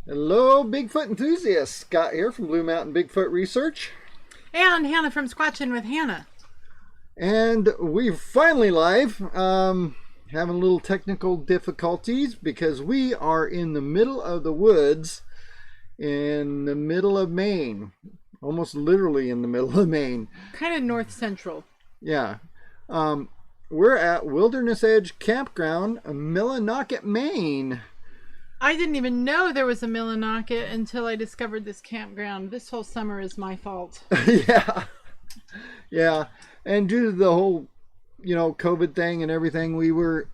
Hello, Bigfoot enthusiasts. Scott here from Blue Mountain Bigfoot Research. And Hannah from Squatch with Hannah. And we're finally live. Having a little technical difficulties because we are in the middle of the woods in the middle of Maine. Almost literally in the middle of Maine. Kind of north central. Yeah. We're at Wilderness Edge Campground, Millinocket, Maine. I didn't even know there was a Millinocket until I discovered this campground. This whole summer is my fault. Yeah. And due to the whole, COVID thing and everything, we were,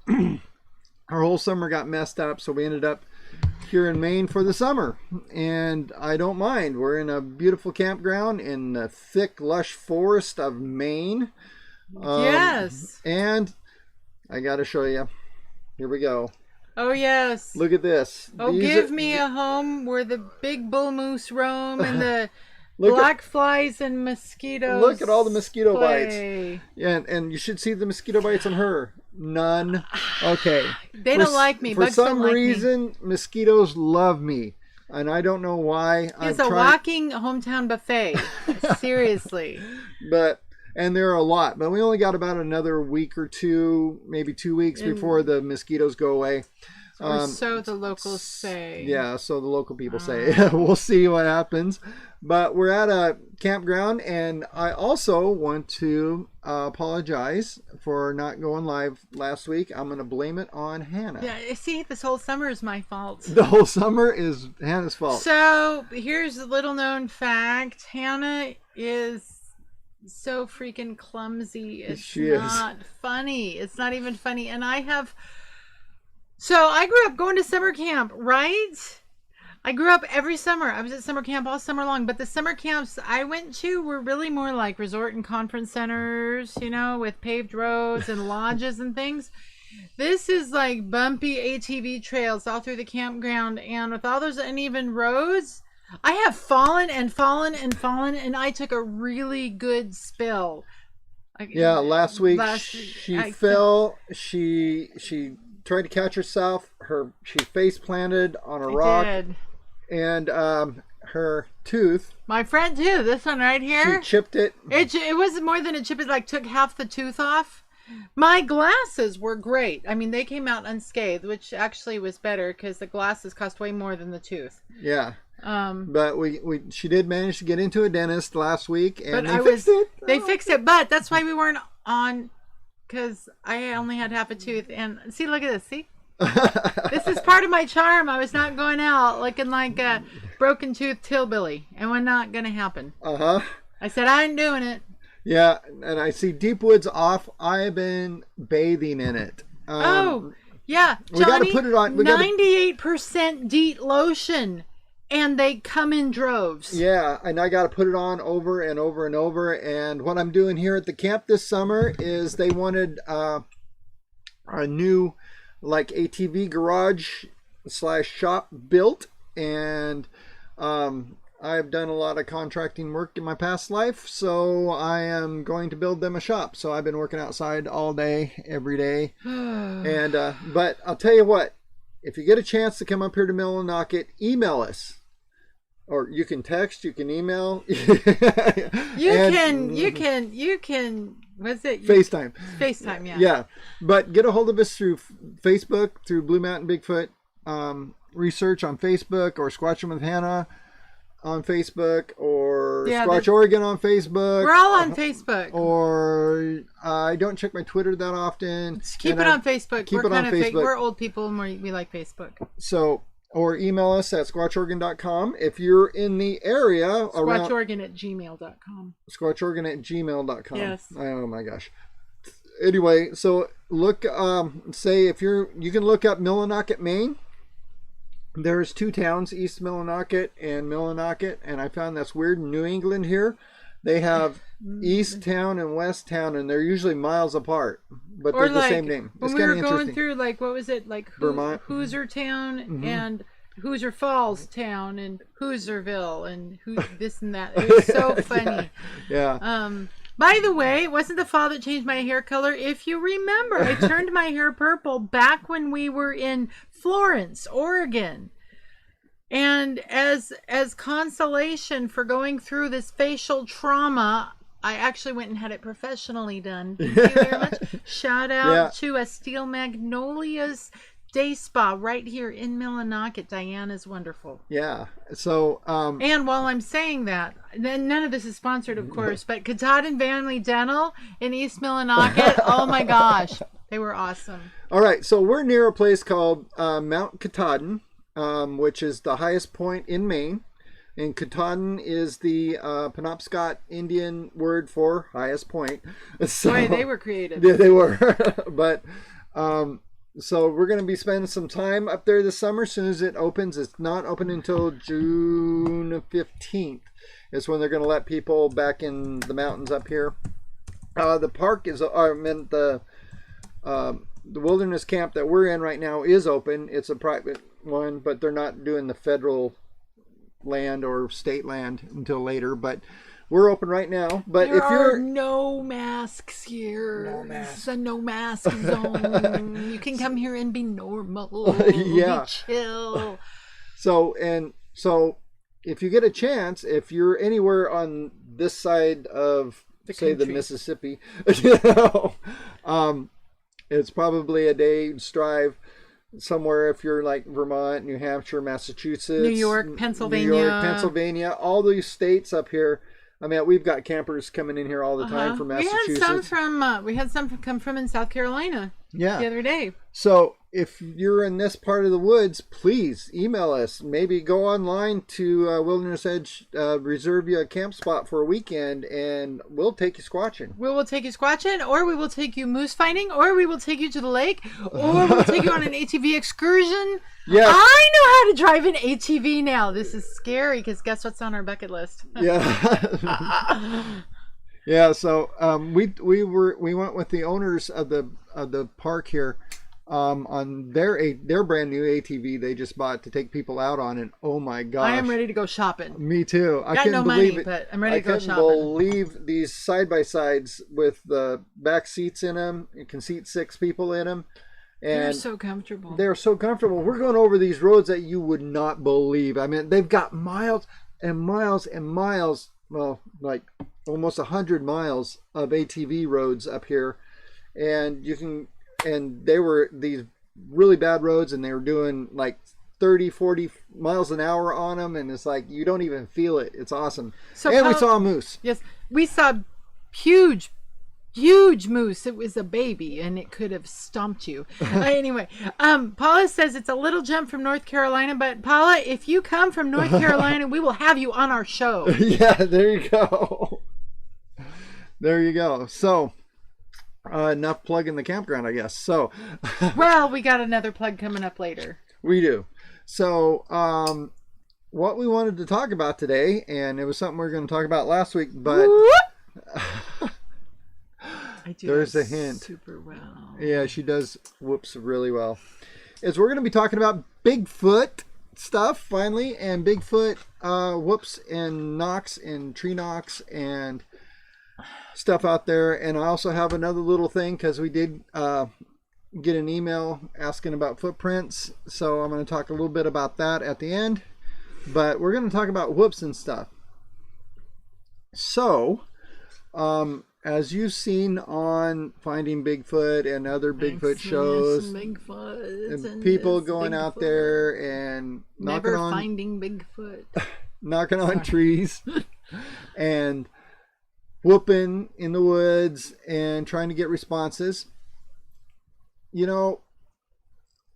our whole summer got messed up. So we ended up here in Maine for the summer. And I don't mind. We're in a beautiful campground in the thick, lush forest of Maine. Yes. And I got to show you. Here we go. Oh, yes. Look at this. Oh, give me a home where the big bull moose roam and the black flies and mosquitoes. Look at all the mosquito play. bites. Yeah, and you should see the mosquito bites on her. None. Okay. They don't like me. For some like reason, mosquitoes love me. And I don't know why. It's a walking hometown buffet. Seriously. And there are a lot. But we only got about another week or two, maybe 2 weeks before the mosquitoes go away. Or so the locals say. Yeah, so the local people say. We'll see what happens. But we're at a campground, and I also want to apologize for not going live last week. I'm going to blame it on Hannah. Yeah, see, this whole summer is my fault. The whole summer is Hannah's fault. So here's a little known fact. Hannah is so freaking clumsy. It's not funny. It's not even funny. And I grew up going to summer camp, right? I grew up every summer. I was at summer camp all summer long. But the summer camps I went to were really more like resort and conference centers, with paved roads and lodges and things. This is like bumpy ATV trails all through the campground. And with all those uneven roads, I have fallen and fallen and fallen, and I took a really good spill. Last week she fell. She tried to catch herself. She face planted on a rock. Did. And her tooth. My front tooth, this one right here. She chipped it. It wasn't more than a chip. It took half the tooth off. My glasses were great. I mean, they came out unscathed, which actually was better because the glasses cost way more than the tooth. Yeah. But she did manage to get into a dentist last week, and they fixed it. They fixed it, but that's why we weren't on, because I only had half a tooth. And see, look at this. See, this is part of my charm. I was not going out looking like a broken tooth hillbilly, and we're not going to happen. I said I ain't doing it. Yeah, and I see Deep Woods off. I've been bathing in it. Yeah, Johnny, we got to put it on. 98% DEET lotion. And they come in droves. Yeah, and I got to put it on over and over and over. And what I'm doing here at the camp this summer is they wanted a new ATV garage / shop built. And I've done a lot of contracting work in my past life. So I am going to build them a shop. So I've been working outside all day, every day. And but I'll tell you what. If you get a chance to come up here to Millinocket, email us. Or you can text, you can email. You can, what's it? FaceTime. FaceTime, yeah. Yeah. But get a hold of us through Facebook, through Blue Mountain Bigfoot Research on Facebook, or Squatching with Hannah on Facebook, or Squatch Oregon on Facebook. We're all on Facebook. Or I don't check my Twitter that often. Just keep it on Facebook. We're kind of fake. We're old people and we like Facebook. So, or email us at squatchoregon.com if you're in the area. Squatchoregon@gmail.com. Squatchoregon@gmail.com. Yes. Oh my gosh. Anyway, so look, say if you can look up Millinocket, Maine. There's two towns, East Millinocket and Millinocket, and I found that's weird in New England here. They have East Town and West Town, and they're usually miles apart, but they're the same name. When we were going through, what was it, Vermont? Hoosier Town and Hoosier Falls Town and Hoosierville and this and that. It was so funny. Yeah. By the way, it wasn't the fall that changed my hair color. If you remember, I turned my hair purple back when we were in Florence, Oregon. And as consolation for going through this facial trauma, I actually went and had it professionally done. Thank you very much. Shout out to Steel Magnolia's Day Spa right here in Millinocket. Diane is wonderful. Yeah. So and while I'm saying that, then none of this is sponsored, of course, but Katahdin and Vanley Dental in East Millinocket, oh my gosh, they were awesome. All right, so we're near a place called Mount Katahdin, which is the highest point in Maine. And Katahdin is the Penobscot Indian word for highest point. So, boy, they were creative. Yeah, they were. But so we're going to be spending some time up there this summer as soon as it opens. It's not open until June 15th. Is when they're going to let people back in the mountains up here. The park is, the wilderness camp that we're in right now is open. It's a private one, but they're not doing the federal land or state land until later. But we're open right now. But there if you're are no masks here, no mask. It's a no mask zone. You can come here and be normal. Yeah, be chill. So if you get a chance, if you're anywhere on this side of the Mississippi, you know, it's probably a day's drive somewhere. If you're like Vermont, New Hampshire, Massachusetts, New York, Pennsylvania, all these states up here. I mean, we've got campers coming in here all the time from Massachusetts. We had some come from in South Carolina. Yeah. The other day. So if you're in this part of the woods, please email us. Maybe go online to Wilderness Edge, reserve you a camp spot for a weekend, and we'll take you squatching. We will take you squatching, or we will take you moose fighting, or we will take you to the lake, or we'll take you on an ATV excursion. Yeah. I know how to drive an ATV now. This is scary because guess what's on our bucket list? Yeah. Yeah. So we went with the owners of the park here on their brand new ATV they just bought to take people out on, and oh my gosh, I am ready to go shopping. Me too. I got couldn't no believe money, it. But I'm ready to go shopping. I couldn't believe these side by sides with the back seats in them. You can seat 6 people in them. And they're so comfortable. They're so comfortable. We're going over these roads that you would not believe. I mean, they've got miles and miles and miles, well, like almost 100 miles of ATV roads up here. And they were these really bad roads, and they were doing like 30, 40 miles an hour on them. And it's like, you don't even feel it. It's awesome. And we saw a moose. Yes, we saw huge moose. It was a baby and it could have stomped you. Anyway, Paula says it's a little jump from North Carolina, but Paula, if you come from North Carolina, we will have you on our show. Yeah, there you go. There you go. So enough plugging the campground, I guess. So well, we got another plug coming up later. We do. So what we wanted to talk about today, and it was something we were going to talk about last week, but there's a hint. Super well. Yeah, she does whoops really well. Is we're going to be talking about Bigfoot stuff finally, and Bigfoot whoops and knocks and tree knocks and stuff out there. And I also have another little thing because we did get an email asking about footprints, so I'm going to talk a little bit about that at the end. But we're going to talk about whoops and stuff. So as you've seen on Finding Bigfoot and other Bigfoot shows, and people going Bigfoot out there and knocking on finding Bigfoot, knocking on trees and whooping in the woods and trying to get responses. You know,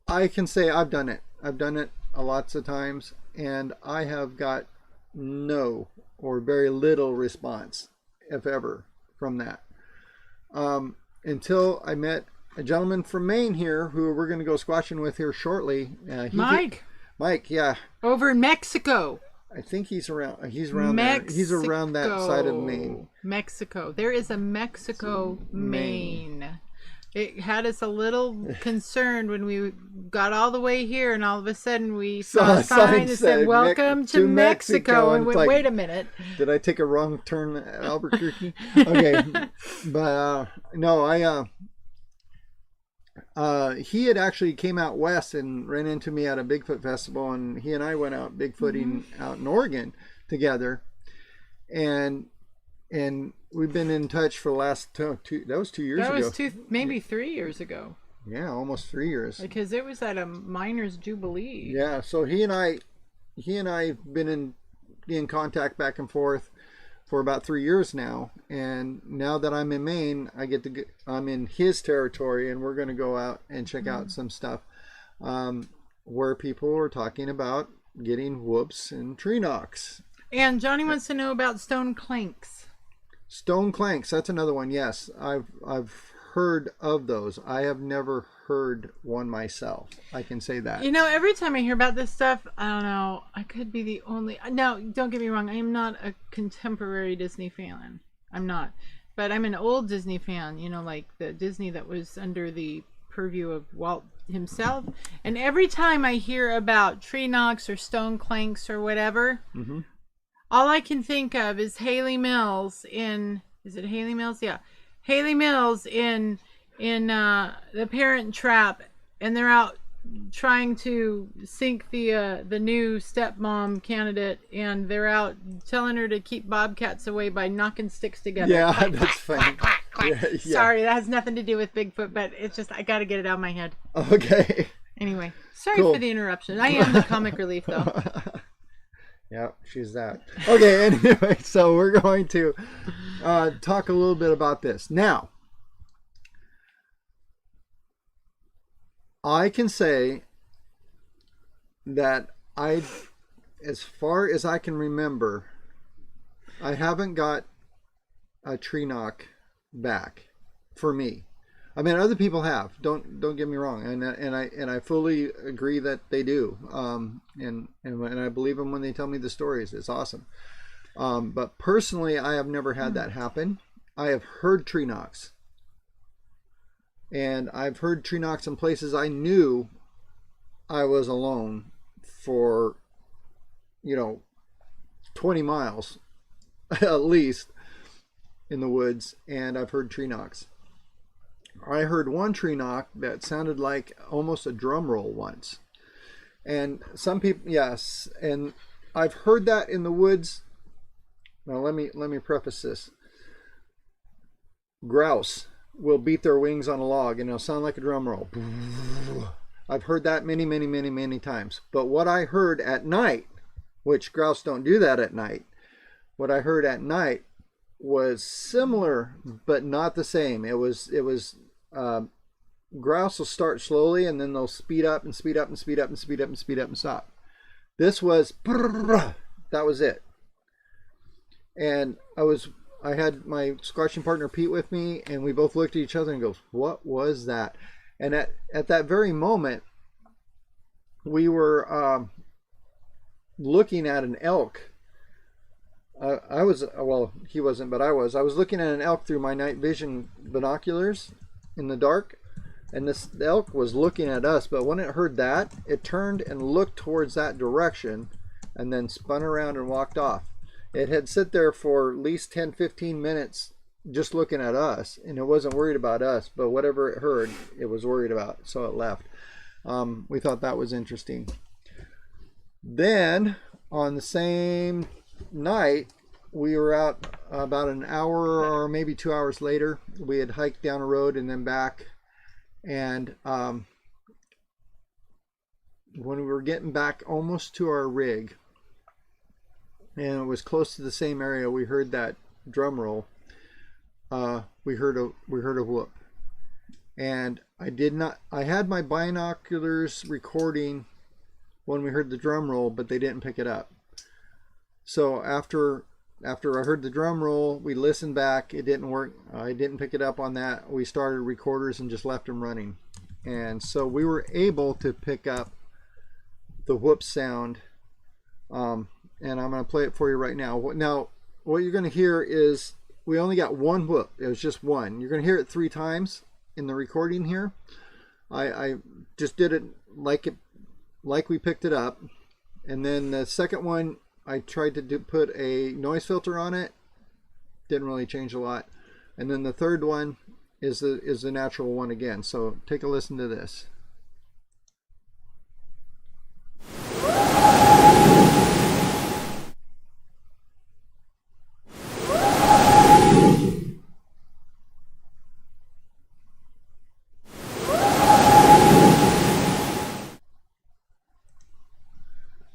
I can say I've done it. I've done it lots of times, and I have got no or very little response, if ever, from that. Until I met a gentleman from Maine here who we're going to go squatching with here shortly. Mike, yeah. Over in Mexico. I think he's around there. He's around that side of Maine. Mexico. There is a Mexico, Maine. It had us a little concerned when we got all the way here, and all of a sudden we saw a sign that said, "Welcome to Mexico." And like, wait a minute. Did I take a wrong turn at Albuquerque? Okay. But no, he had actually came out west and ran into me at a Bigfoot festival, and he and I went out Bigfooting out in Oregon together, and we've been in touch for the last that was 2 years ago. That was maybe 3 years ago. Yeah, almost 3 years. Because it was at a miners' jubilee. Yeah, so he and I have been in contact back and forth for about 3 years now, and now that I'm in Maine, I'm in his territory, and we're going to go out and check out some stuff where people are talking about getting whoops and tree knocks. And Johnny wants to know about stone clanks. Stone clanks, that's another one. Yes, I've heard of those. I have never heard one myself. I can say that. You know, every time I hear about this stuff, I don't know, I could be the only... No, don't get me wrong. I am not a contemporary Disney fan. I'm not. But I'm an old Disney fan, you know, like the Disney that was under the purview of Walt himself. And every time I hear about tree knocks or stone clanks or whatever, all I can think of is Haley Mills in... Is it Haley Mills? Yeah. Haley Mills in The Parent Trap, and they're out trying to sink the new stepmom candidate, and they're out telling her to keep bobcats away by knocking sticks together. Yeah, Quack, that's funny. quack, quack. Yeah. Sorry, that has nothing to do with Bigfoot, but it's just I got to get it out of my head. Okay. Anyway, sorry Cool. for the interruption. I am the comic relief, though. Yeah, she's that. Okay, anyway, so we're going to talk a little bit about this. Now, I can say that as far as I can remember, I haven't got a tree knock back for me. I mean, other people have. Don't get me wrong, and I fully agree that they do. And I believe them when they tell me the stories. It's awesome. But personally, I have never had that happen. I have heard tree knocks, and I've heard tree knocks in places I knew I was alone for, 20 miles at least in the woods, and I've heard tree knocks. I heard one tree knock that sounded like almost a drum roll once. And some people, yes, and I've heard that in the woods. Now let me preface this. Grouse will beat their wings on a log and it'll sound like a drum roll. I've heard that many times. But what I heard at night, which grouse don't do that at night, what I heard at night was similar but not the same. It was grouse will start slowly and then they'll speed up and speed up and speed up and speed up and speed up and stop. This was that was it. And I had my squatching partner Pete with me, and we both looked at each other and goes, "What was that?" And at that very moment, we were looking at an elk. I was, well, he wasn't, but I was looking at an elk through my night vision binoculars in the dark, and the elk was looking at us, but when it heard that, it turned and looked towards that direction and then spun around and walked off. It had sit there for at least 10-15 minutes just looking at us, and it wasn't worried about us, but whatever it heard, it was worried about, so it left. We thought that was interesting. Then on the same night, we were out about an hour or maybe 2 hours later. We had hiked down a road and then back, and when we were getting back almost to our rig, and it was close to the same area, we heard that drum roll. We heard a whoop, and I had my binoculars recording when we heard the drum roll, but they didn't pick it up. So after I heard the drum roll, we listened back. It didn't work. I didn't pick it up on that. We started recorders and just left them running. And so we were able to pick up the whoop sound. And I'm going to play it for you right now. Now, what you're going to hear is we only got one whoop. It was just one. You're going to hear it 3 times in the recording here. I just did it like we picked it up. And then the second one, I tried to put a noise filter on it. Didn't really change a lot. And then the third one, is the natural one again. So take a listen to this.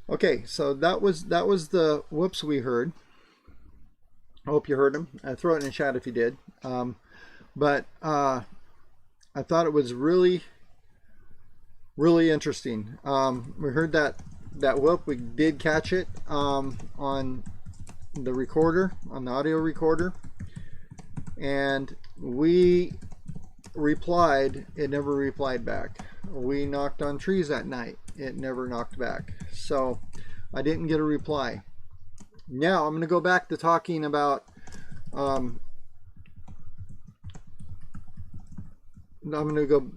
Okay, so that was the whoops we heard. I hope you heard them. Throw it in the chat if you did. But I thought it was really interesting. We heard that whoop. We did catch it on the recorder, on the audio recorder, and we replied. It never replied back. We knocked on trees that night. It never knocked back. So I didn't get a reply. Now I'm going to go back to talking about I'm going to go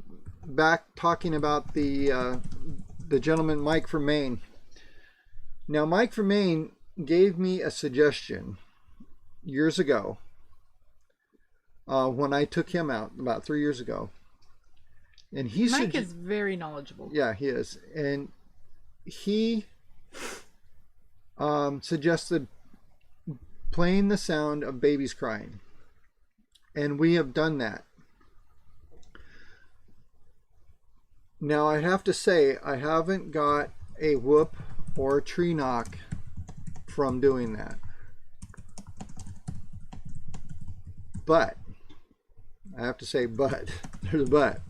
back talking about the gentleman Mike from Maine. Now Mike from Maine gave me a suggestion years ago when I took him out about 3 years ago. And Mike is very knowledgeable. Yeah, he is. And he suggested playing the sound of babies crying. And we have done that. Now I have to say, I haven't got a whoop or a tree knock from doing that. But, I have to say but, there's a but.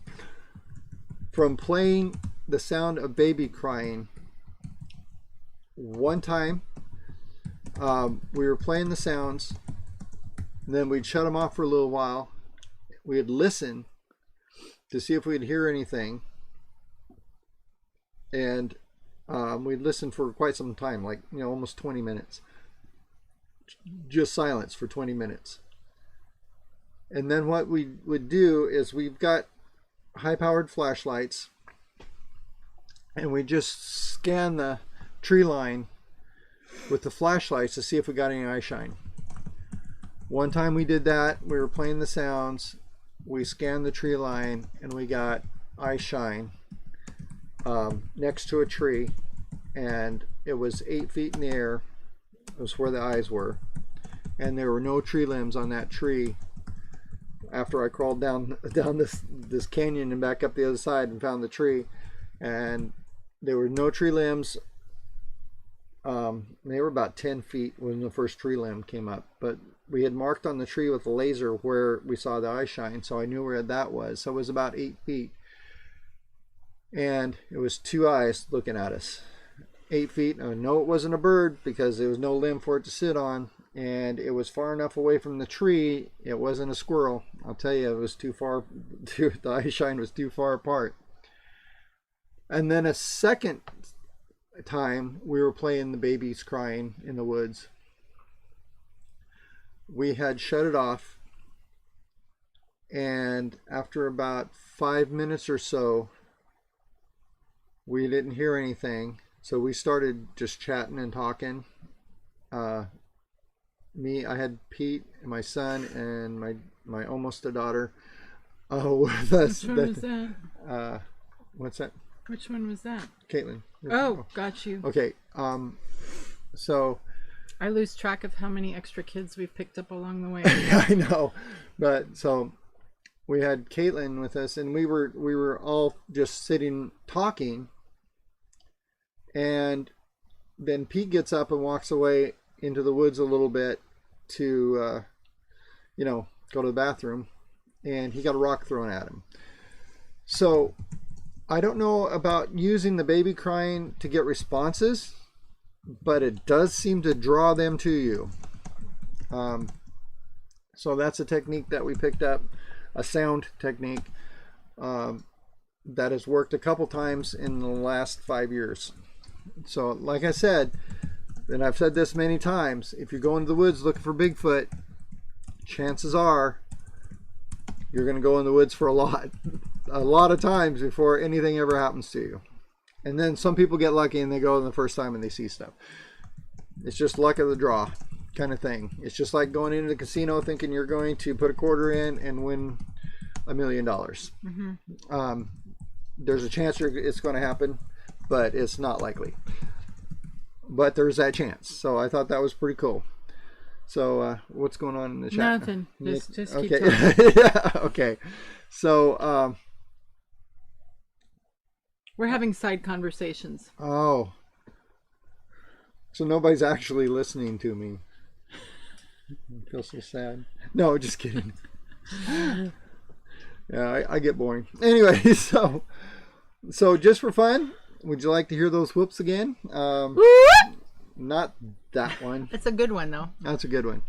From playing the sound of baby crying, one time we were playing the sounds, and then we'd shut them off for a little while. We'd listen to see if we'd hear anything, and we'd listen for quite some time, like almost 20 minutes, just silence for 20 minutes. And then what we would do is we've got high-powered flashlights, and we just scan the tree line with the flashlights to see if we got any eye shine. One time we did that. We were playing the sounds, we scanned the tree line, and we got eye shine next to a tree, and it was 8 feet in the air. It was where the eyes were, and there were no tree limbs on that tree. After I crawled down this canyon and back up the other side and found the tree, and there were no tree limbs. They were about 10 feet when the first tree limb came up, but we had marked on the tree with a laser where we saw the eye shine, so I knew where that was. So it was about 8 feet, and it was 2 eyes looking at us. 8 feet. I know it wasn't a bird because there was no limb for it to sit on, and it was far enough away from the tree. It wasn't a squirrel. I'll tell you, it was too far. The eye shine was too far apart. And then a second time we were playing the babies crying in the woods. We had shut it off, and after about 5 minutes or so, we didn't hear anything. So we started just chatting and talking. I had Pete and my son and my almost a daughter with us. Which one was that? What's that? Which one was that? Caitlin. Oh, got you. Okay. So I lose track of how many extra kids we've picked up along the way. I know, but so we had Caitlin with us, and we were all just sitting talking, and then Pete gets up and walks away into the woods a little bit to go to the bathroom, and he got a rock thrown at him. So I don't know about using the baby crying to get responses, but it does seem to draw them to you. So that's a technique that we picked up, a sound technique that has worked a couple times in the last 5 years. So like I said, and I've said this many times, if you go into the woods looking for Bigfoot, chances are you're going to go in the woods for a lot of times before anything ever happens to you. And then some people get lucky and they go in the first time and they see stuff. It's just luck of the draw kind of thing. It's just like going into the casino thinking you're going to put a quarter in and win $1 million. There's a chance it's going to happen, but it's not likely. But there's that chance. So I thought that was pretty cool. So what's going on in the chat? Nothing. Just keep okay. talking. Yeah, okay. So we're having side conversations. oh. So nobody's actually listening to me. I feel so sad. No, just kidding. Yeah, I get boring. Anyway, so just for fun, would you like to hear those whoops again? Not that one. It's a good one, though. That's a good one.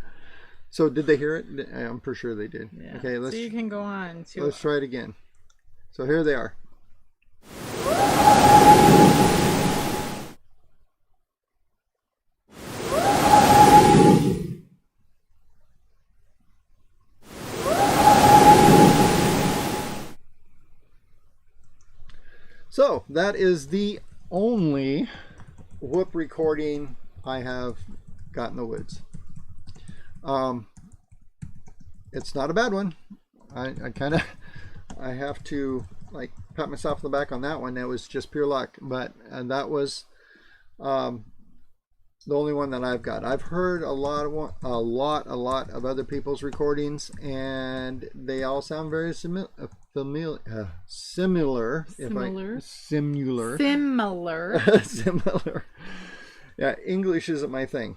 So did they hear it? I'm pretty sure they did. Yeah. Okay, so you can go on. Let's try it again. So here they are. So that is the only whoop recording I have got in the woods. It's not a bad one. I have to like pat myself on the back on that one. That was just pure luck, but that was the only one that I've got. I've heard a lot of other people's recordings, and they all sound very similar. Yeah, English isn't my thing.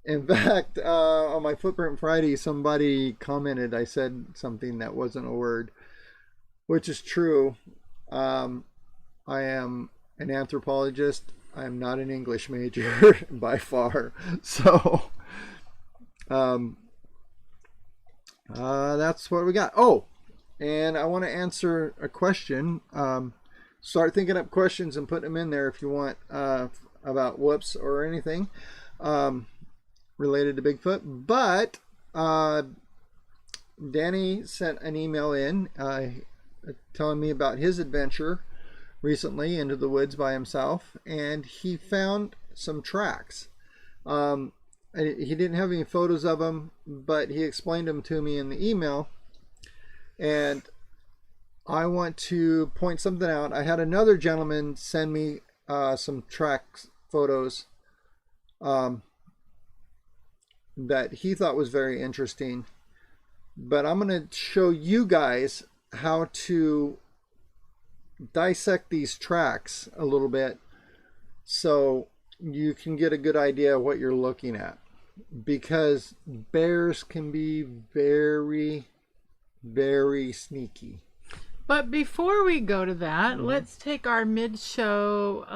In fact, on my Footprint Friday, somebody commented I said something that wasn't a word, which is true. I am an anthropologist. I'm not an English major by far. So that's what we got. Oh, and I want to answer a question. Start thinking up questions and put them in there if you want, about whoops or anything related to Bigfoot. But Danny sent an email in telling me about his adventure recently into the woods by himself, and he found some tracks. He didn't have any photos of them, but he explained them to me in the email, and I want to point something out. I had another gentleman send me some tracks photos that he thought was very interesting, but I'm going to show you guys how to dissect these tracks a little bit so you can get a good idea of what you're looking at, because bears can be very, very sneaky. But before we go to that, let's take our mid-show,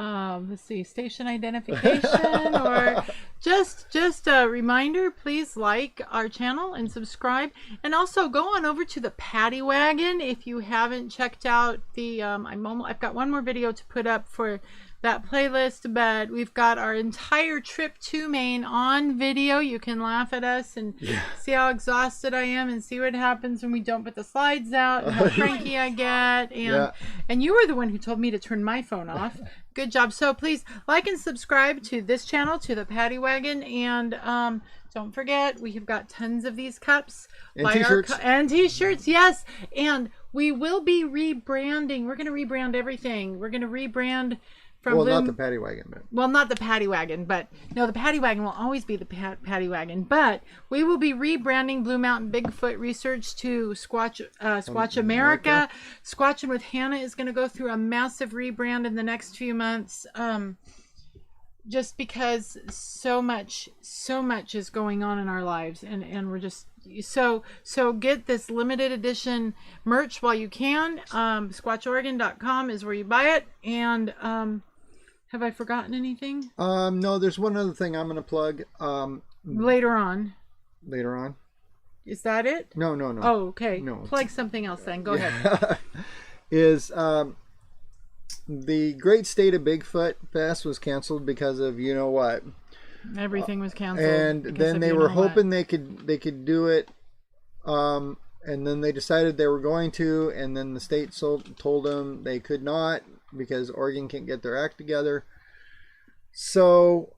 let's see, station identification, or just a reminder, please like our channel and subscribe. And also go on over to the Paddy Wagon if you haven't checked out the, I've got one more video to put up for that playlist, but we've got our entire trip to Maine on video. You can laugh at us and see how exhausted I am and see what happens when we don't put the slides out and how cranky I get. And you were the one who told me to turn my phone off. Good job. So please like and subscribe to this channel, to the Paddy Wagon, and don't forget, we have got tons of these cups and t-shirts. And t-shirts, yes. And we will be rebranding. We're going to rebrand everything. We're going to rebrand. Not the Paddy Wagon, but... Well, not the Paddy Wagon, but no, the Paddy Wagon will always be the Paddy Wagon. But we will be rebranding Blue Mountain Bigfoot Research to Squatch America. Scotch with Hannah is going to go through a massive rebrand in the next few months, just because so much is going on in our lives, and we're just so get this limited edition merch while you can. SquatchOregon.com is where you buy it, and have I forgotten anything? No, there's one other thing I'm going to plug. Later on. Later on? Is that it? No. Oh, okay. No. Plug something else then. Go ahead. Is the Great State of Bigfoot Fest was canceled because of you know what? Everything was canceled. And then they were hoping they could do it, and then they decided they were going to, and then the state told them they could not because Oregon can't get their act together. So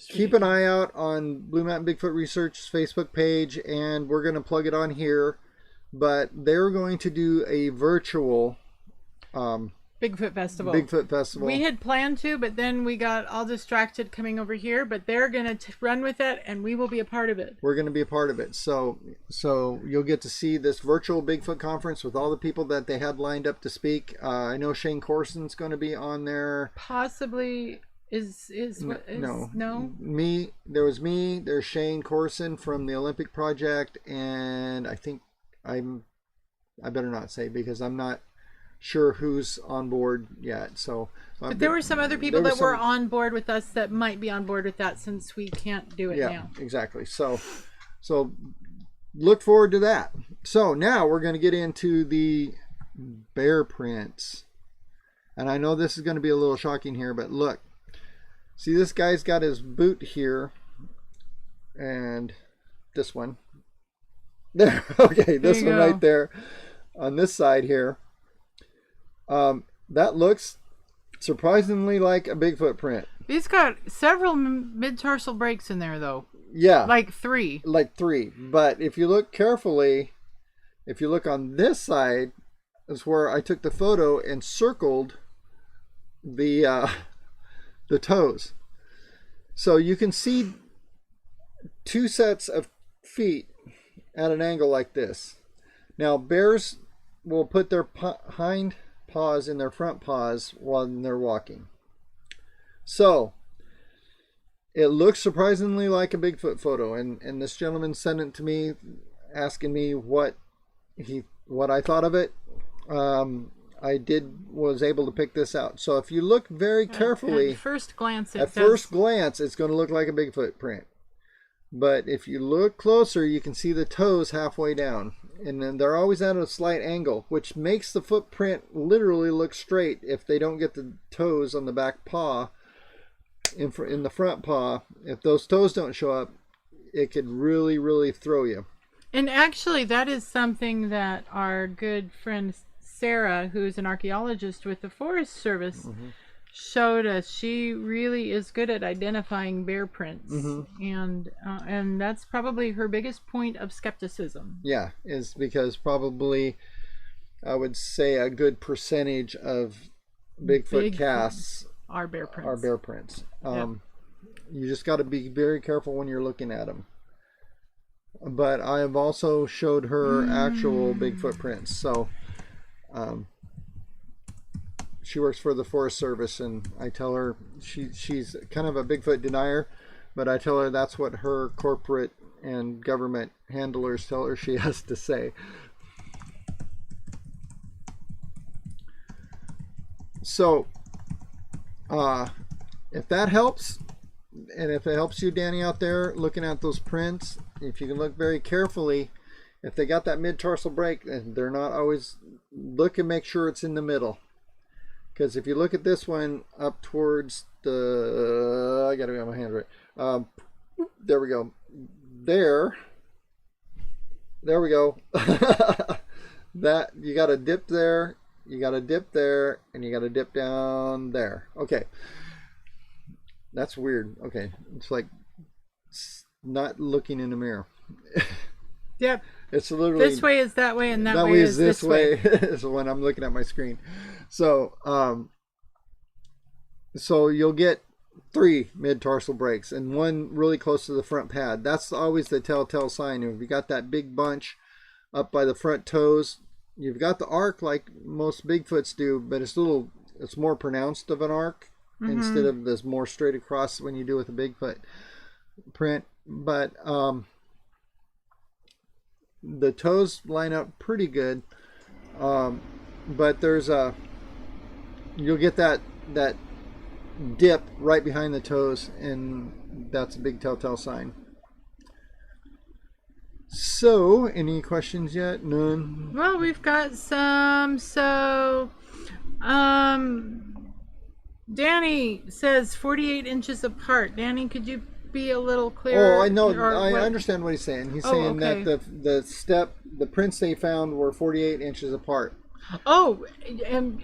keep an eye out on Blue Mountain Bigfoot Research's Facebook page, and we're going to plug it on here but they're going to do a virtual Bigfoot Festival. Bigfoot Festival. We had planned to, but then we got all distracted coming over here. But they're going to run with it, and we will be a part of it. We're going to be a part of it. So you'll get to see this virtual Bigfoot conference with all the people that they had lined up to speak. I know Shane Corson's going to be on there. Possibly no. Me. There's Shane Corson from the Olympic Project, and I think I better not say because I'm not sure who's on board yet. But there were some other people that were on board with us that might be on board with that since we can't do it now. Yeah, exactly. So look forward to that. So now we're going to get into the bear prints. And I know this is going to be a little shocking here, but look. See, this guy's got his boot here. And this one. There. Okay, this one right there. On this side here. That looks surprisingly like a Bigfoot print. He's got several mid-tarsal breaks in there, though. Yeah. Like three. But if you look carefully, if you look on this side, is where I took the photo and circled the toes. So you can see two sets of feet at an angle like this. Now, bears will put their hind paws in their front paws while they're walking. So it looks surprisingly like a Bigfoot photo, and this gentleman sent it to me asking me what I thought of it. I was able to pick this out. So if you look very carefully, at first glance it's going to look like a Bigfoot print. But if you look closer, you can see the toes halfway down. And then they're always at a slight angle, which makes the footprint literally look straight if they don't get the toes on the back paw, in the front paw. If those toes don't show up, it could really, really throw you. And actually, that is something that our good friend Sarah, who's an archaeologist with the Forest Service, showed us. She really is good at identifying bear prints, and that's probably her biggest point of skepticism. Yeah, is because probably I would say a good percentage of Bigfoot casts are bear prints. You just got to be very careful when you're looking at them. But I have also showed her actual Bigfoot prints. So she works for the Forest Service, and I tell her she's kind of a Bigfoot denier, but I tell her that's what her corporate and government handlers tell her she has to say. So if that helps, and if it helps you, Danny, out there looking at those prints, if you can look very carefully, if they got that mid-tarsal break, and they're not always, look and make sure it's in the middle. Because if you look at this one up towards the, I gotta get my hand right. There we go. There we go. That you got to dip there. You got to dip there, and you got to dip down there. Okay. That's weird. Okay. It's like not looking in the mirror. Yep. It's literally this way is that way, and that way is this way. Is when I'm looking at my screen. So, so you'll get 3 mid-tarsal breaks and 1 really close to the front pad. That's always the telltale sign. If you got that big bunch up by the front toes, you've got the arc like most Bigfoots do, but it's more pronounced of an arc instead of this more straight across when you do with a Bigfoot print. But the toes line up pretty good, but there's you'll get that dip right behind the toes, and that's a big telltale sign. So, any questions yet? None? Well, we've got some. So, Danny says 48 inches apart. Danny, could you be a little clearer? Oh, I know. I understand what he's saying. He's saying that the prints they found were 48 inches apart. Oh,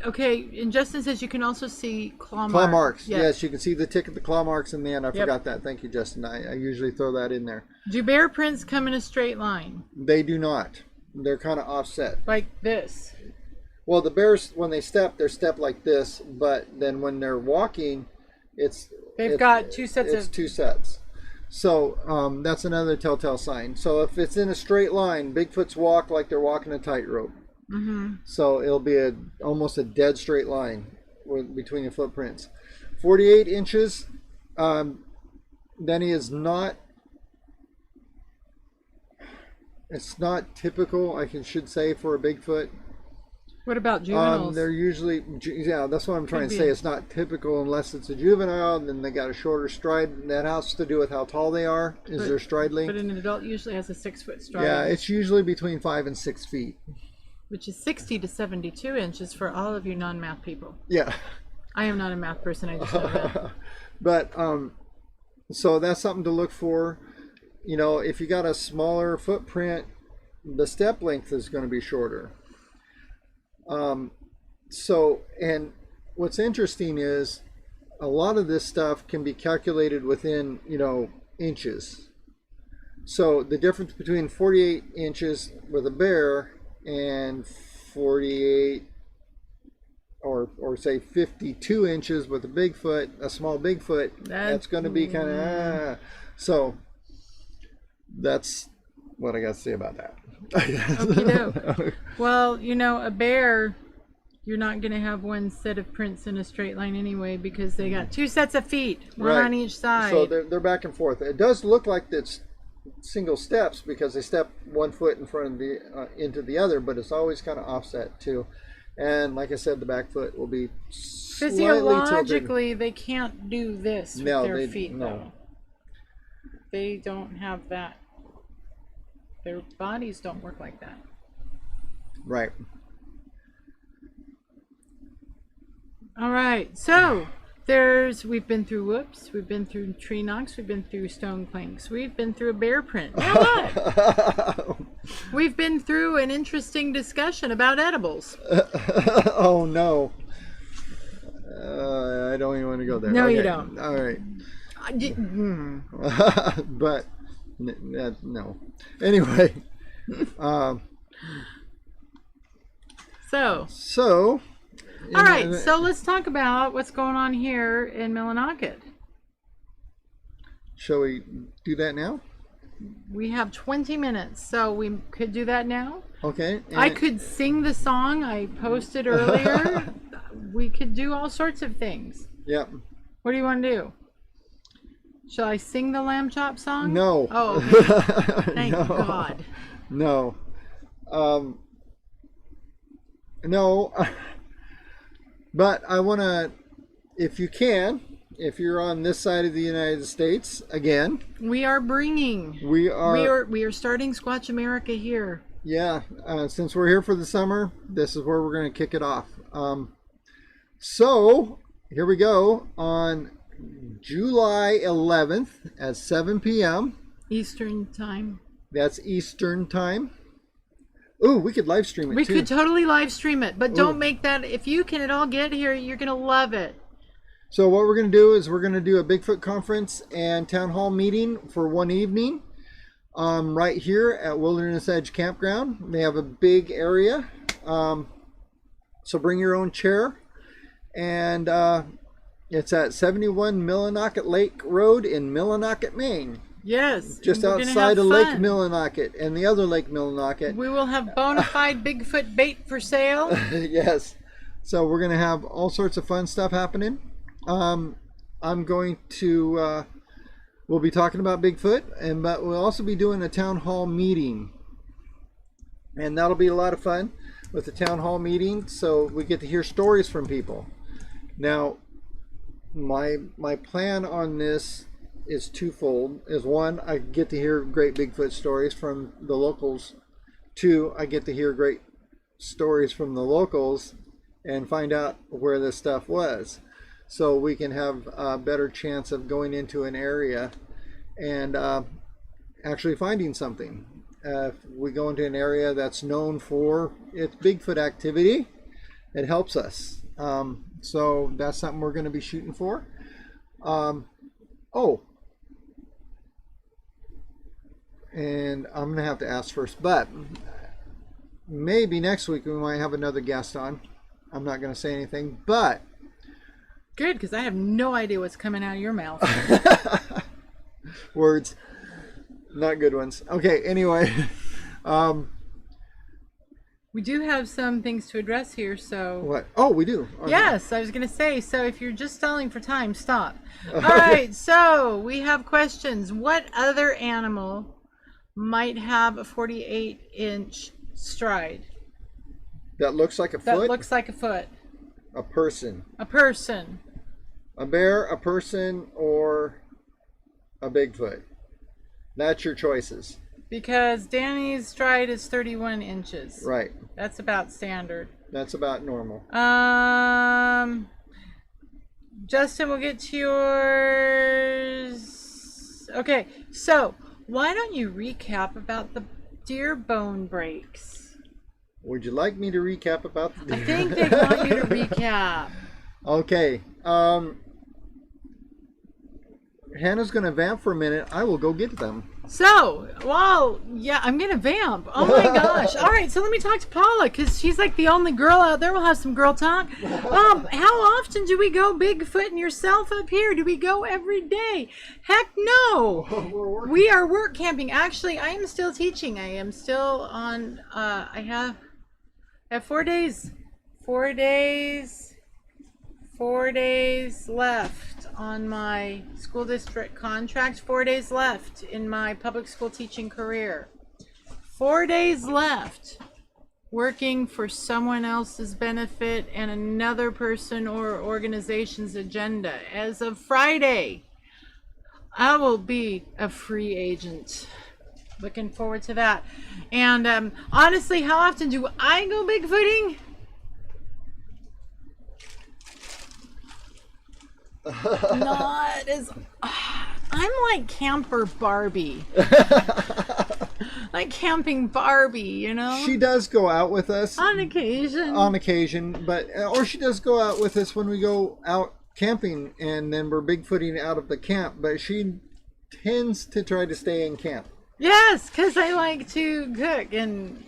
okay. And Justin says you can also see claw marks. Yes, you can see the tick of the claw marks in the end. I forgot that. Thank you, Justin. I usually throw that in there. Do bear prints come in a straight line? They do not. they're kind of offset. Like this. Well, the bears, when they step, they're step like this, but then when they're walking, They've got two sets it's two sets. So that's another telltale sign. So if it's in a straight line, Bigfoots walk like they're walking a tightrope. Mm-hmm. So it'll be almost a dead straight line between the footprints. 48 inches, then he is not. It's not typical, I should say, for a Bigfoot. What about juveniles? They're usually, yeah, that's what I'm trying to say. It's not typical unless it's a juvenile, then they got a shorter stride. That has to do with how tall they are, their stride length. But an adult usually has a 6-foot stride. Yeah, it's usually between 5 and 6 feet. Which is 60 to 72 inches for all of you non-math people. Yeah. I am not a math person, I just know that. But, so that's something to look for. You know, if you got a smaller footprint, the step length is going to be shorter. So, and what's interesting is a lot of this stuff can be calculated within, you know, inches. So the difference between 48 inches with a bear and 48 or say 52 inches with a Bigfoot, a small Bigfoot, that's going to be kind of, so that's what I got to say about that. Okey-doke. Well, you know, a bear, you're not going to have one set of prints in a straight line anyway because they got two sets of feet, one on each side. So they're back and forth. It does look like it's single steps because they step one foot in front of the into the other, but it's always kind of offset too. And like I said, the back foot will be physiologically they can't do this with their feet. No. Though they don't have that. Their bodies don't work like that. Right. All right. So we've been through whoops, we've been through tree knocks, we've been through stone clanks, we've been through a bear print. Now what? We've been through an interesting discussion about edibles. Oh no. I don't even want to go there. No, okay. you don't. All right. But no. Anyway. So. All right. So let's talk about what's going on here in Millinocket. Shall we do that now? We have 20 minutes, so we could do that now. Okay. I could sing the song I posted earlier. We could do all sorts of things. Yep. What do you want to do? Shall I sing the lamb chop song? No. Oh, okay. Thank God. No. No. But I want to, if you can, if you're on this side of the United States, again. We are bringing. We are starting Squatch America here. Yeah. Since we're here for the summer, this is where we're going to kick it off. So, here we go on July 11th at 7 p.m. Eastern time. That's Eastern time. Ooh, we could live stream it too. We could totally live stream it, but don't make that. If you can at all get here, you're going to love it. So what we're going to do is we're going to do a Bigfoot conference and town hall meeting for one evening right here at Wilderness Edge Campground. They have a big area. So bring your own chair. And it's at 71 Millinocket Lake Road in Millinocket, Maine. Yes. Just outside of Lake Millinocket and the other Lake Millinocket. We will have bona fide Bigfoot bait for sale. Yes. So we're going to have all sorts of fun stuff happening. I'm going to, we'll be talking about Bigfoot, but we'll also be doing a town hall meeting. And that'll be a lot of fun with the town hall meeting. So we get to hear stories from people. Now, my plan on this is twofold. Is one, I get to hear great Bigfoot stories from the locals. Two, I get to hear great stories from the locals and find out where this stuff was. So we can have a better chance of going into an area and actually finding something. If we go into an area that's known for its Bigfoot activity, it helps us. So that's something we're going to be shooting for. And I'm going to have to ask first, but maybe next week we might have another guest on. I'm not going to say anything, but Good, because I have no idea what's coming out of your mouth. words, not good ones. Okay, anyway, We do have some things to address here, so... what? Oh, we do. Okay. Yes, I was going to say, so if you're just stalling for time, stop. All right, so we have questions. What other animal might have a 48-inch stride? That looks like a That foot? looks like a foot. A person. A person. A bear, a person, or a Bigfoot. That's your choices. Because Danny's stride is 31 inches. Right. That's about standard. That's about normal. Justin, we'll get to yours. Okay, so why don't you recap about the deer bone breaks? Would you like me to recap about the I think they want you to recap. Okay. Hannah's going to vamp for a minute. I will go get them. So, well, yeah, I'm going to vamp. Oh my gosh. All right, so let me talk to Paula because she's like the only girl out there. We'll have some girl talk. How often do we go Bigfoot and yourself up here? Do we go every day? Heck no. We are work camping. Actually, I am still teaching. I am still on, I have 4 days. 4 days. 4 days left on my school district contract. 4 days left in my public school teaching career. 4 days left working for someone else's benefit and another person or organization's agenda. As of Friday, I will be a free agent. Looking forward to that. And honestly, how often do I go bigfooting? Not as... I'm like camper Barbie. Like camping Barbie, you know? She does go out with us On occasion. on occasion, but or she does go out with us when we go out camping and then we're bigfooting out of the camp, but she tends to try to stay in camp. Yes, because I like to cook and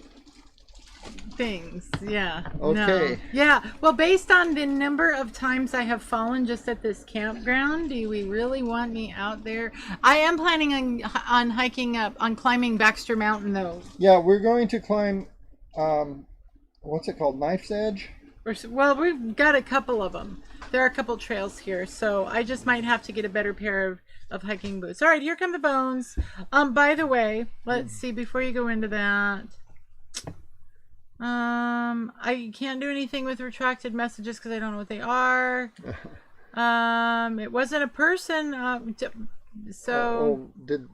things. Yeah. Okay. No. Yeah. Well, based on the number of times I have fallen just at this campground, do we really want me out there? I am planning on hiking up, on climbing Baxter Mountain, though. Yeah, we're going to climb, what's it called, Knife's Edge? Well, we've got a couple of them. There are a couple trails here, so I just might have to get a better pair of hiking boots. All right, here come the bones. By the way, let's see, before you go into that, I can't do anything with retracted messages because I don't know what they are. It wasn't a person. So did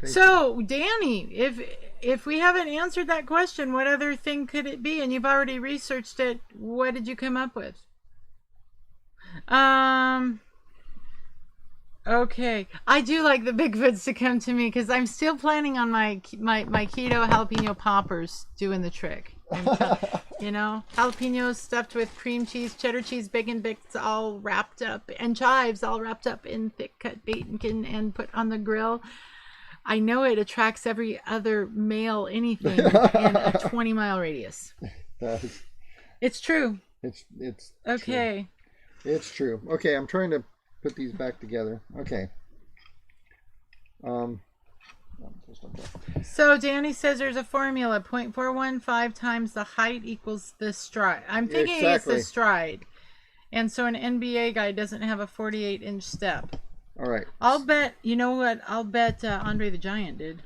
so Danny, if we haven't answered that question, what other thing could it be? And you've already researched it. What did you come up with? Okay, I do like the Bigfoots to come to me because I'm still planning on my keto jalapeno poppers doing the trick. You know, jalapenos stuffed with cream cheese, cheddar cheese, bacon bits all wrapped up, and chives all wrapped up in thick cut bacon and put on the grill. I know it attracts every other male anything in a 20-mile radius. It's true. It's okay. True. It's true. Okay, I'm trying to put these back together. Okay. So Danny says there's a formula: 0.415 times the height equals the stride. I'm thinking Exactly. it's the stride. And so an NBA guy doesn't have a 48-inch step. All right. I'll bet, you know what? I'll bet Andre the Giant did.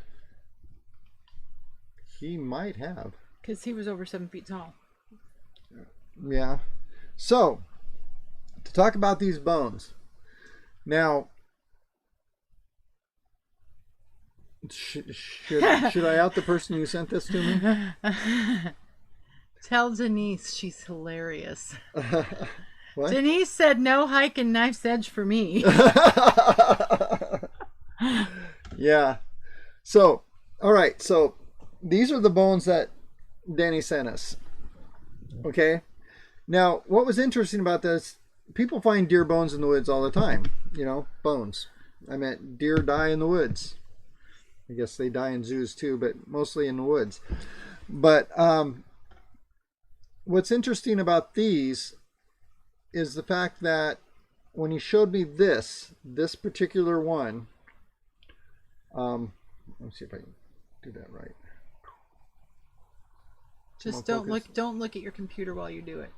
He might have. Because he was over 7 feet tall. Yeah. So, to talk about these bones. Now, should I out the person who sent this to me? Tell Denise she's hilarious. What? Denise said no hike and Knife's Edge for me. Yeah. So, all right. So, these are the bones that Danny sent us. Okay. Now, what was interesting about this, people find deer bones in the woods all the time. You know, bones. I meant deer die in the woods. I guess they die in zoos too, but mostly in the woods. But what's interesting about these is the fact that when he showed me this particular one, let me see if I can do that right. Just don't look at your computer while you do it.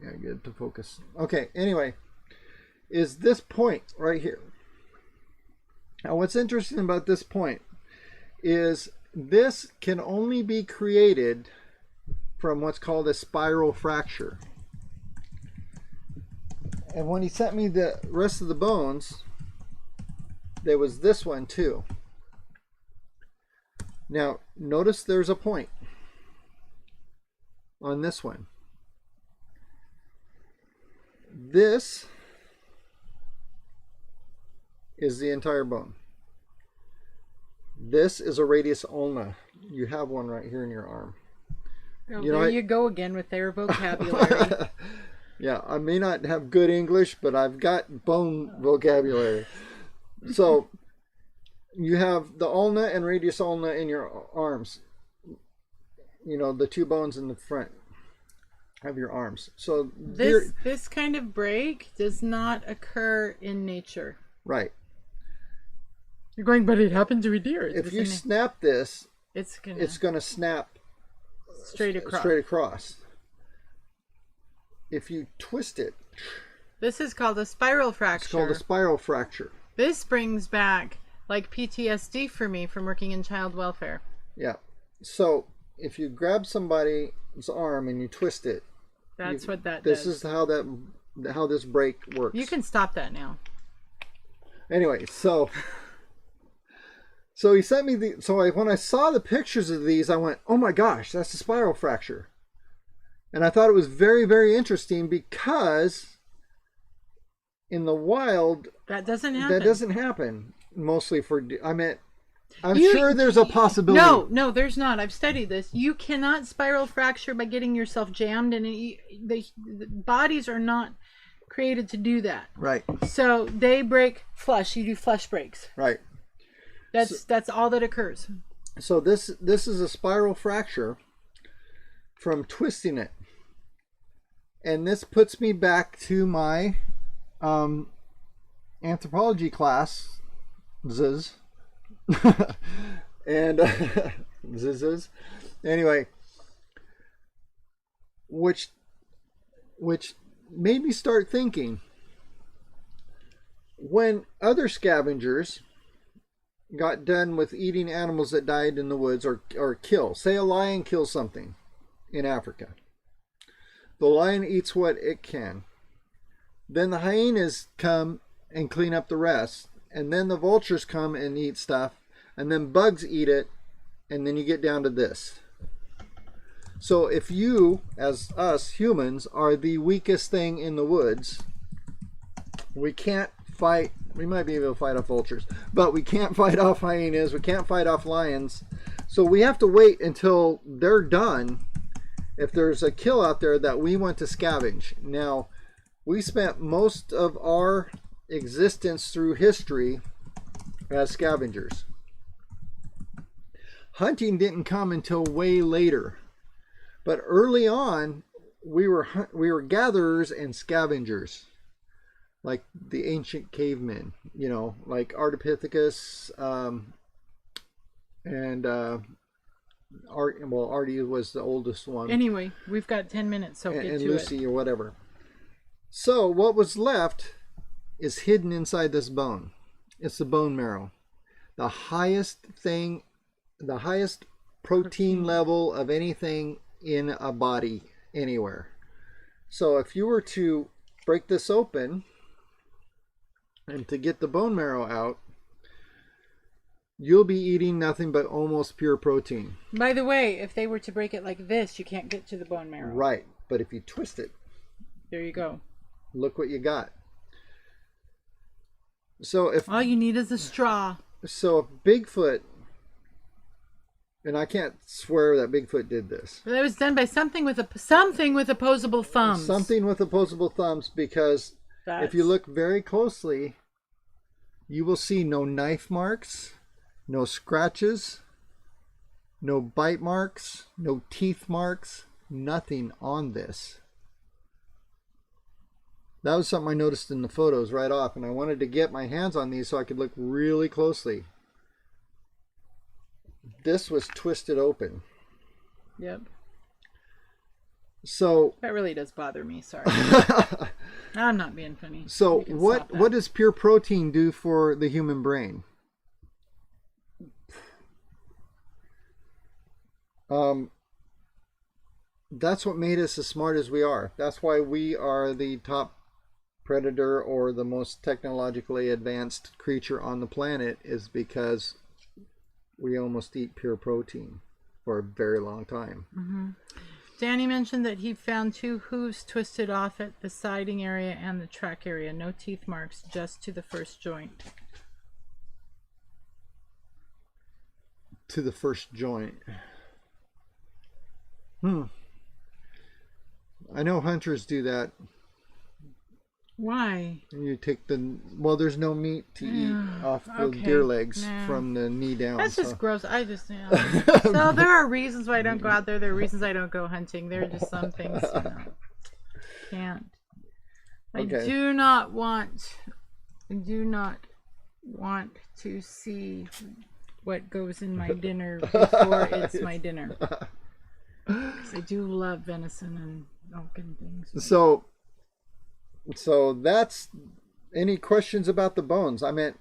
Yeah, get it to focus. Okay, anyway, is this point right here. Now what's interesting about this point is this can only be created from what's called a spiral fracture. And when he sent me the rest of the bones, there was this one too. Now notice there's a point on this one. This is the entire bone. This is a radius ulna. You have one right here in your arm. Oh, there you go again with their vocabulary. Yeah, I may not have good English, but I've got bone vocabulary. So you have the ulna and radius ulna in your arms. You know, the two bones in the front of your arms. So this kind of break does not occur in nature. Right. You're going, but it happened to a deer. If you snap this, it's gonna snap straight across. Straight across. If you twist it, this is called a spiral fracture. It's called a spiral fracture. This brings back like PTSD for me from working in child welfare. Yeah. So if you grab somebody's arm and you twist it, that's what that does. This is how this break works. You can stop that now. Anyway, so he sent me when I saw the pictures of these, I went, "Oh my gosh, that's a spiral fracture." And I thought it was very, very interesting because in the wild that doesn't happen. That doesn't happen mostly for I'm sure there's a possibility. No, there's not. I've studied this. You cannot spiral fracture by getting yourself jammed, and the bodies are not created to do that. Right. So they break flush. You do flush breaks. Right. That's all that occurs. So this is a spiral fracture from twisting it, and this puts me back to my anthropology class. And anyway, which made me start thinking, when other scavengers got done with eating animals that died in the woods or kill, say a lion kills something in Africa, the lion eats what it can, then the hyenas come and clean up the rest, and then the vultures come and eat stuff, and then bugs eat it, and then you get down to this. So if you, as us humans, are the weakest thing in the woods, we can't fight. We might be able to fight off vultures, but we can't fight off hyenas, we can't fight off lions. So we have to wait until they're done if there's a kill out there that we want to scavenge. Now, we spent most of our existence through history as scavengers. Hunting didn't come until way later, but early on we were gatherers and scavengers, like the ancient cavemen, you know, like Ardipithecus, and Artie was the oldest one. Anyway, we've got 10 minutes, so get to Lucy it. Or whatever. So what was left is hidden inside this bone. It's the bone marrow, the highest protein level of anything in a body anywhere. So if you were to break this open and to get the bone marrow out, you'll be eating nothing but almost pure protein. By the way, if they were to break it like this, you can't get to the bone marrow. Right, but if you twist it, there you go. Look what you got. So if all you need is a straw. So if Bigfoot, and I can't swear that Bigfoot did this. But that was done by something with opposable thumbs. Something with opposable thumbs, because if you look very closely, you will see no knife marks, no scratches, No bite marks, no teeth marks, nothing on this. That was something I noticed in the photos right off, and I wanted to get my hands on these so I could look really closely. This was twisted open. Yep. So that really does bother me. Sorry. I'm not being funny. So what does pure protein do for the human brain? That's what made us as smart as we are. That's why we are the top predator or the most technologically advanced creature on the planet, is because we almost eat pure protein for a very long time. Mm-hmm. Danny mentioned that he found 2 hooves twisted off at the siding area and the track area. No teeth marks, just to the first joint. To the first joint. I know hunters do that. Why? You take well, there's no meat to eat off the deer legs from the knee down. That's just gross. I just, So there are reasons why I don't go out there. There are reasons I don't go hunting. There are just some things, can't. I do not want to see what goes in my dinner before it's my dinner. Because I do love venison and elk and things. So that's, any questions about the bones? I mean,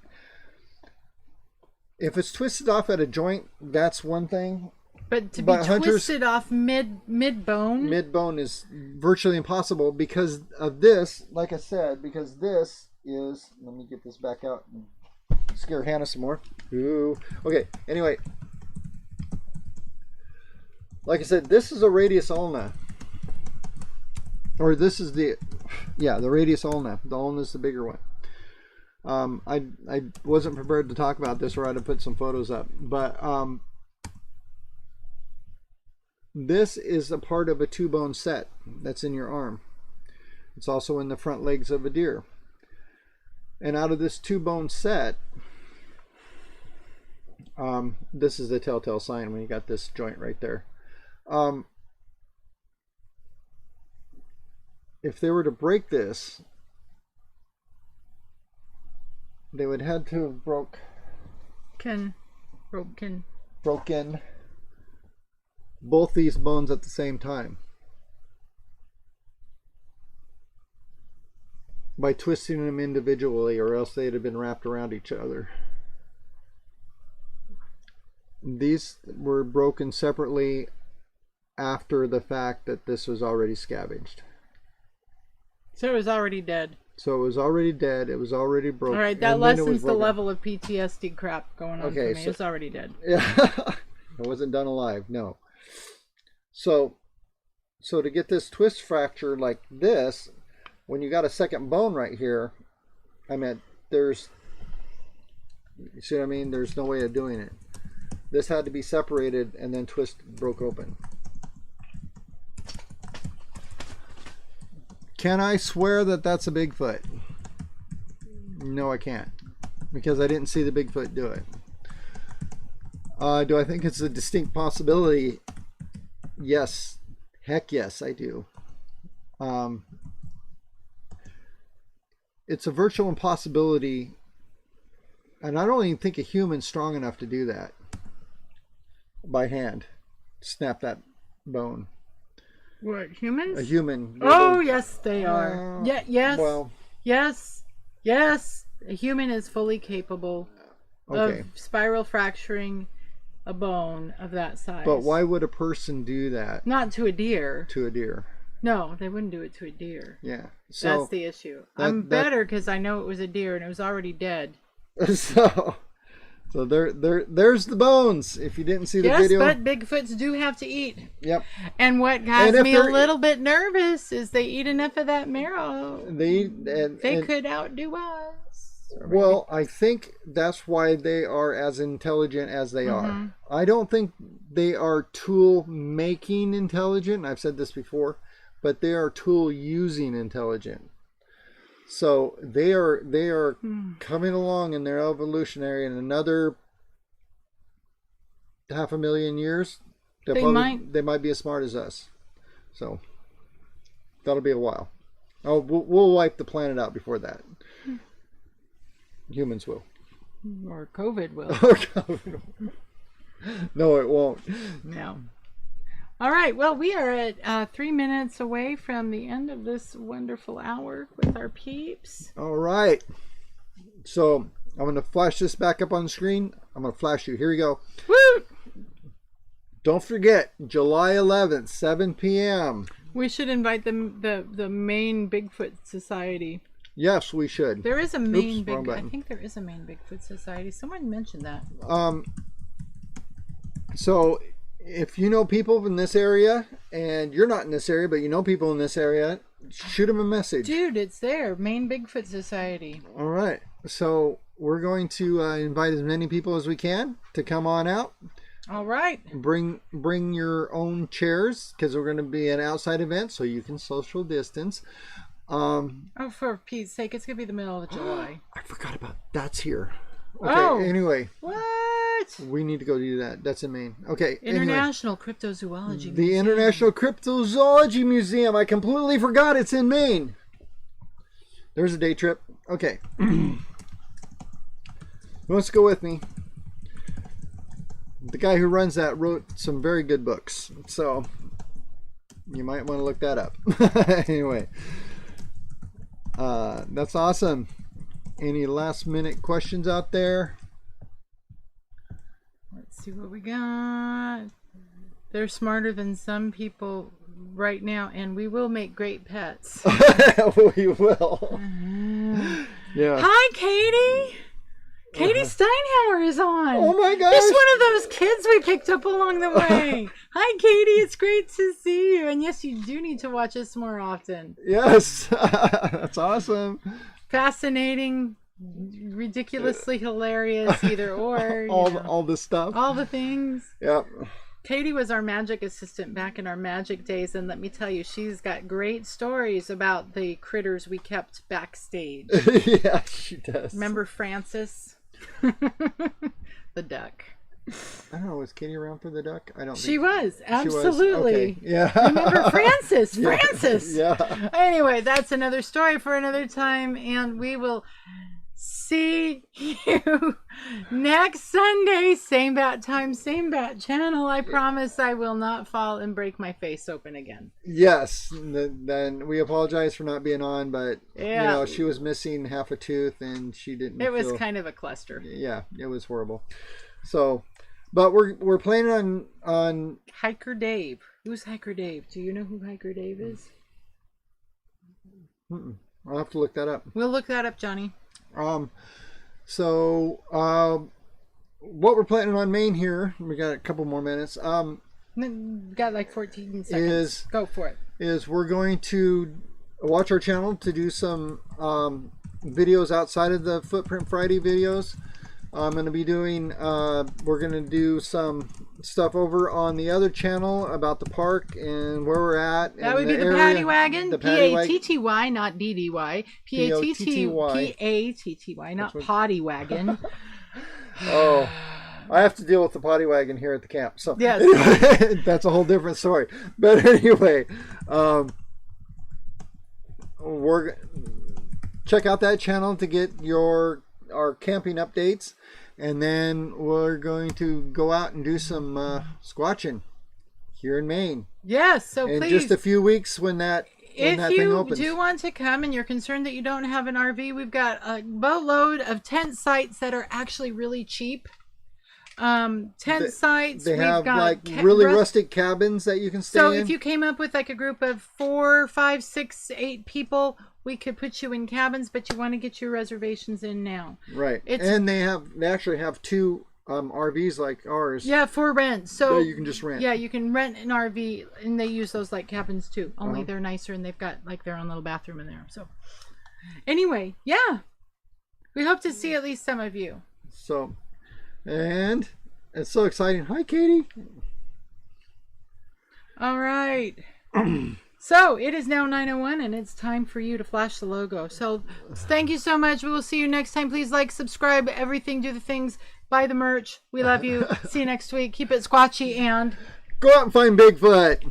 if it's twisted off at a joint, that's one thing. But to be twisted off mid bone? Mid bone is virtually impossible because of this, like I said, because this is, let me get this back out and scare Hannah some more. Ooh. Okay, anyway. Like I said, this is a radius ulna. Or this is the radius ulna. The ulna is the bigger one. I wasn't prepared to talk about this, or I'd have put some photos up. But this is a part of a 2-bone set that's in your arm. It's also in the front legs of a deer. And out of this 2-bone set, this is the telltale sign when you got this joint right there. If they were to break this, they would have to have broken both these bones at the same time by twisting them individually, or else they'd have been wrapped around each other. These were broken separately after the fact that this was already scavenged. So it was already dead. So it was already dead. It was already broken. All right, that lessens the level of PTSD crap going on for me. It's already dead. Yeah, it wasn't done alive. No. So to get this twist fracture like this, when you got a second bone right here, I mean, you see what I mean? There's no way of doing it. This had to be separated and then broke open. Can I swear that that's a Bigfoot? No, I can't, because I didn't see the Bigfoot do it. Do I think it's a distinct possibility? Yes. Heck yes, I do. It's a virtual impossibility, and I don't even think a human's strong enough to do that by hand. Snap that bone. What, humans? A human. Oh, yes, they are. Yes. Well, yes. A human is fully capable of spiral fracturing a bone of that size. But why would a person do that? Not to a deer. To a deer. No, they wouldn't do it to a deer. Yeah. So that's the issue. I'm better because I know it was a deer and it was already dead. So there's the bones. If you didn't see the video. Yes, but Bigfoots do have to eat. Yep. And what has me a little bit nervous is they eat enough of that marrow. They could outdo us. Well, I think that's why they are as intelligent as they are. I don't think they are tool making intelligent. I've said this before, but they are tool using intelligent. So they are coming along in their evolutionary in another 500,000 years, They might. they might be as smart as us. So that'll be a while. Oh, we'll wipe the planet out before that. Humans will. Or COVID will. Or COVID will. No, it won't. No. All right. Well, we are at 3 minutes away from the end of this wonderful hour with our peeps. All right. So I'm going to flash this back up on the screen. I'm going to flash you. Here we go. Woo! Don't forget, July 11th, 7 p.m. We should invite the Maine Bigfoot Society. Yes, we should. There is a Maine Oops, wrong Bigfoot. I button. think there is a Maine Bigfoot Society. Someone mentioned that. So if you know people in this area, and you're not in this area, but you know people in this area, shoot them a message. Dude, it's there. Maine Bigfoot Society. All right. So we're going to invite as many people as we can to come on out. All right. Bring your own chairs, because we're going to be an outside event, so you can social distance. Oh, for Pete's sake, it's going to be the middle of July. I forgot about that's here. Okay. Oh. Anyway. What? We need to go do that. That's in Maine. Okay. International Cryptozoology The Museum. International Cryptozoology Museum. I completely forgot it's in Maine. There's a day trip. Okay. Who wants to go with me? The guy who runs that wrote some very good books. So you might want to look that up. Anyway. That's awesome. Any last minute questions out there? Let's see what we got. They're smarter than some people right now, and we will make great pets. We will. Yeah. Hi, Katie. Katie Steinhauer is on. Oh my gosh. Just one of those kids we picked up along the way. Hi, Katie. It's great to see you. And yes, you do need to watch us more often. Yes. That's awesome. Fascinating, ridiculously hilarious, either or. all the stuff. All the things. Yep. Katie was our magic assistant back in our magic days, and let me tell you, she's got great stories about the critters we kept backstage. Yeah, she does. Remember Francis? The duck. I don't know, was Katie around for the duck? I don't think She was, she was. absolutely. Okay. Yeah. Remember Francis? Yeah. Francis! Yeah. Anyway, that's another story for another time, and we will see you next Sunday. Same bat time, same bat channel. I promise I will not fall and break my face open again. Yes. Then we apologize for not being on, but Yeah. you know, she was missing half a tooth and she didn't It was feel- kind of a cluster. Yeah, it was horrible. So, but we're planning on Hiker Dave. Who's Hiker Dave? Do you know who Hiker Dave is? I'll have to look that up. We'll look that up, Johnny. What we're planning on Maine here, we got a couple more minutes, Got like 14 seconds. Is- Go for it. is we're going to watch our channel to do some videos outside of the Footprint Friday videos. I'm going to be doing, we're going to do some stuff over on the other channel about the park and where we're at. That would and be the area. Paddy Wagon. The Paddy Wagon. P-A-T-T-Y, not D-D-Y. P-A-T-T-Y, not Potty Wagon. Oh, I have to deal with the Potty Wagon here at the camp. So Yes. that's a whole different story. But anyway, we're check out that channel to get our camping updates, and then we're going to go out and do some squatching here in Maine Yes, so in please. just a few weeks when that thing If you opens. do want to come and you're concerned that you don't have an RV, we've got a boatload of tent sites that are actually really cheap. Tent sites. They we've have got like really rust- rustic cabins that you can stay So in. if you came up with like a group of 4, 5, 6, 8 people, we could put you in cabins, but you want to get your reservations in now. Right. It's- And they actually have two RVs like ours. Yeah, for rent. So that you can just rent. Yeah, you can rent an RV, and they use those like cabins too. Only Uh-huh. they're nicer, and they've got like their own little bathroom in there. So anyway, yeah, we hope to see at least some of you. So, and it's so exciting. Hi, Katie. All right. So it is now 9:01, and it's time for you to flash the logo. So thank you so much. We will see you next time. Please like, subscribe, everything, do the things. Buy the merch. We love you. See you next week. Keep it squatchy and Go out and find Bigfoot.